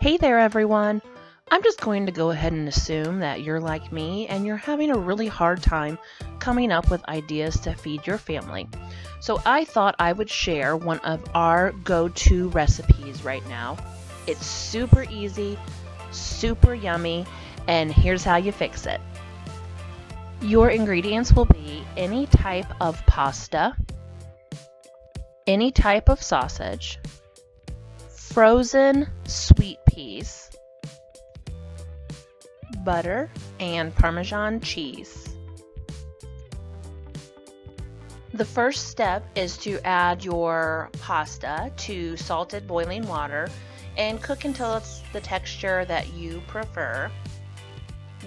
Hey there, everyone. I'm just going to go ahead and assume that you're like me and you're having a really hard time coming up with ideas to feed your family. So I thought I would share one of our go-to recipes right now. It's super easy, super yummy, and here's how you fix it. Your ingredients will be any type of pasta, any type of sausage, frozen sweet peas, butter, and Parmesan cheese. The first step is to add your pasta to salted boiling water and cook until it's the texture that you prefer.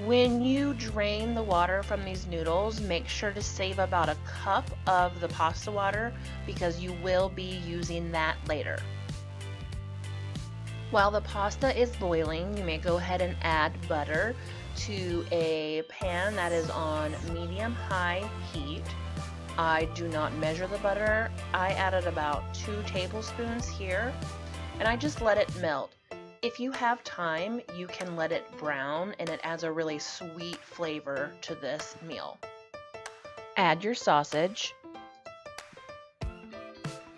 When you drain the water from these noodles, make sure to save about a cup of the pasta water because you will be using that later. While the pasta is boiling, you may go ahead and add butter to a pan that is on medium-high heat. I do not measure the butter. I added about 2 tablespoons here, and I just let it melt. If you have time, you can let it brown, and it adds a really sweet flavor to this meal. Add your sausage.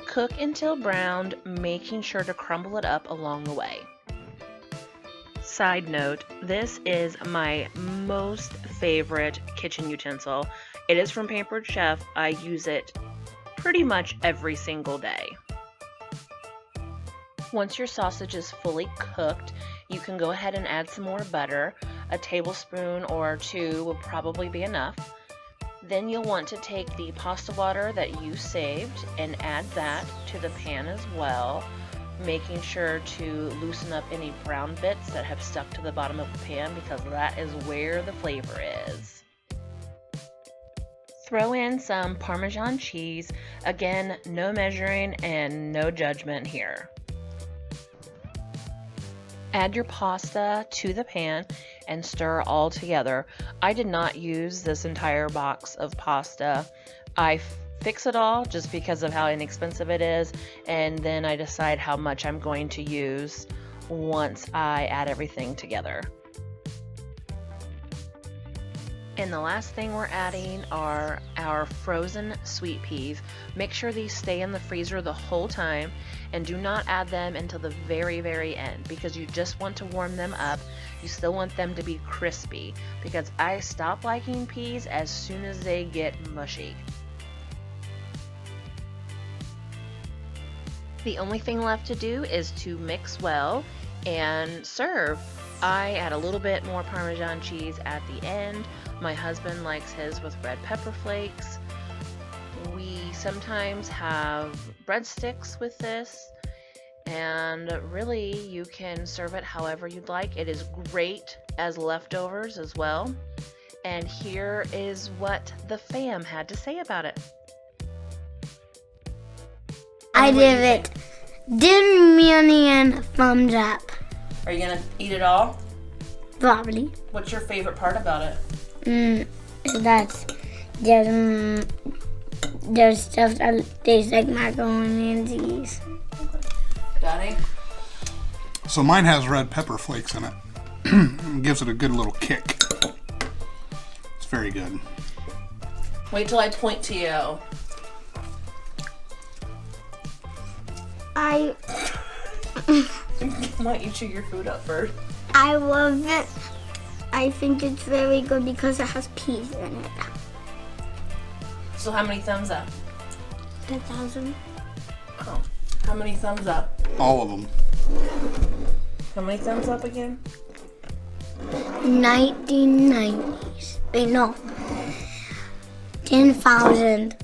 Cook until browned, making sure to crumble it up along the way. Side note, this is my most favorite kitchen utensil. It is from Pampered Chef. I use it pretty much every single day. Once your sausage is fully cooked, you can go ahead and add some more butter. A tablespoon or 2 will probably be enough. Then you'll want to take the pasta water that you saved and add that to the pan as well, making sure to loosen up any brown bits that have stuck to the bottom of the pan because that is where the flavor is. Throw in some Parmesan cheese. Again, no measuring and no judgment here. Add your pasta to the pan and stir all together. I did not use this entire box of pasta. I fix it all just because of how inexpensive it is, and then I decide how much I'm going to use once I add everything together. And the last thing we're adding are our frozen sweet peas. Make sure these stay in the freezer the whole time and do not add them until the very end because you just want to warm them up. You still want them to be crispy because I stop liking peas as soon as they get mushy. The only thing left to do is to mix well and serve. I add a little bit more Parmesan cheese at the end. My husband likes his with red pepper flakes. We sometimes have breadsticks with this, and really you can serve it however you'd like. It is great as leftovers as well. And here is what the fam had to say about it. I give it 10 million thumbs up. Are you gonna eat it all? Probably. What's your favorite part about it? That's there's stuff that tastes like macaroni and cheese. Daddy? So mine has red pepper flakes in it. It gives it a good little kick. It's very good. Wait till I point to you. I Why don't you chew your food up first? love it. I think it's very good because it has peas in it. So how many thumbs up? 10,000. Oh. How many thumbs up? All of them. How many thumbs up again? 1990s. Wait, no. 10,000.